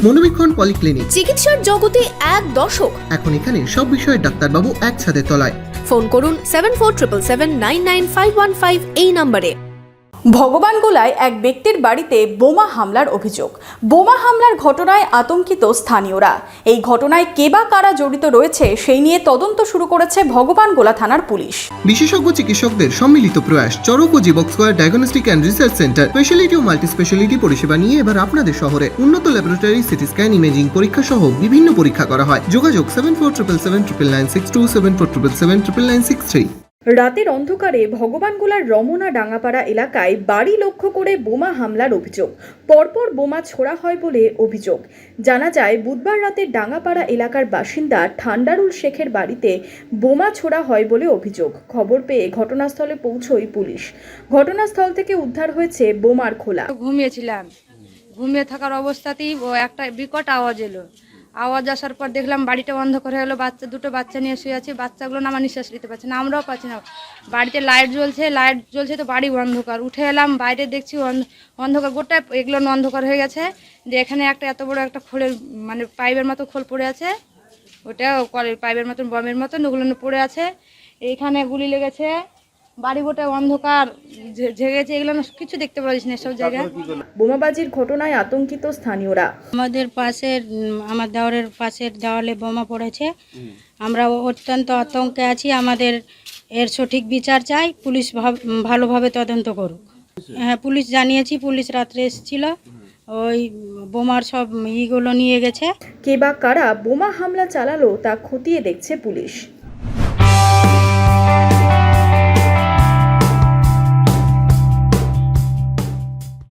মনোবীক্ষণ polyclinic, চিকিৎসার জগতে এক দশক। এখন এখানে সব বিষয়ে ডাক্তারবাবু এক ছাদের তলায়। ফোন করুন 7477799515 এই নম্বরে। ভগবানগোলায় এক ব্যক্তির বাড়িতে বোমা হামলার অভিযোগ। বোমা হামলার ঘটনায় আতঙ্কিত স্থানীয়রা। এই ঘটনায় কে বা কারা জড়িত রয়েছে সেই নিয়ে তদন্ত শুরু করেছে ভগবানগোলা থানার পুলিশ। বিশেষজ্ঞ চিকিৎসকদের সম্মিলিত প্রয়াস, চরক ও Jibak square diagnostic and research centre speciality ও মাল্টি স্পেশালিটি পরিষেবা নিয়ে এবার আপনাদের শহরে উন্নত ল্যাবরেটরি, সিটি স্ক্যান, ইমেজিং পরীক্ষা সহ বিভিন্ন পরীক্ষা করা হয়। যোগাযোগ 7477799627 7477799693। রাতের অন্ধকারে ভগবানগোলার রমনা ডাঙ্গাপাড়া এলাকায় বাড়ি লক্ষ্য করে বোমা হামলার অভিযোগ। পরপর বোমা ছোড়া হয় বলে অভিযোগ। জানা যায়, বুধবার রাতে ডাঙ্গাপাড়া এলাকার বাসিন্দা ঠান্ডারুল শেখের বাড়িতে বোমা ছোড়া হয় বলে অভিযোগ। খবর পেয়ে ঘটনাস্থলে পৌঁছয় পুলিশ। ঘটনাস্থল থেকে উদ্ধার হয়েছে বোমার খোলা। ঘুমিয়েছিলাম, ঘুমিয়ে থাকার অবস্থাতেই একটা বিকট আওয়াজ এলো। আওয়াজ আসার পর দেখলাম বাড়িটা অন্ধকার হয়ে গেলো। দুটো বাচ্চা নিয়ে শুয়ে আছে। বাচ্চাগুলো না আমার নিঃশ্বাস নিতে পারছে না, আমরাও পাচ্ছি না। বাড়িতে লাইট জ্বলছে তো বাড়ি অন্ধকার। উঠে এলাম, বাইরে দেখছি অন্ধকার, গোটা এগুলো অন্ধকার হয়ে গেছে। যে এখানে এত বড় একটা খোলের মানে পাইপের মতো খোল পড়ে আছে, ওটা কলের পাইপের মতন বমের মতন ওগুলো পড়ে আছে। এইখানে গুলি লেগেছে, বাড়ি গোটা অন্ধকার জেগেছে, এগুলো কিছু দেখতে পাচ্ছি না সব জায়গায়। বোমাবাজির ঘটনায় আতঙ্কিত স্থানীয়রা। আমার দেওয়ারের পাশের দেওয়ালে বোমা পড়েছে। আমরা অত্যন্ত আতঙ্কে আছি। আমাদের এর সঠিক বিচার চাই। পুলিশ ভালোভাবে তদন্ত করুক। হ্যাঁ, পুলিশ জানিয়েছি। পুলিশ রাত্রে এসেছিল, ওই বোমার সব ইগুলো নিয়ে গেছে। কে বা কারা বোমা হামলা চালালো তা খতিয়ে দেখছে পুলিশ।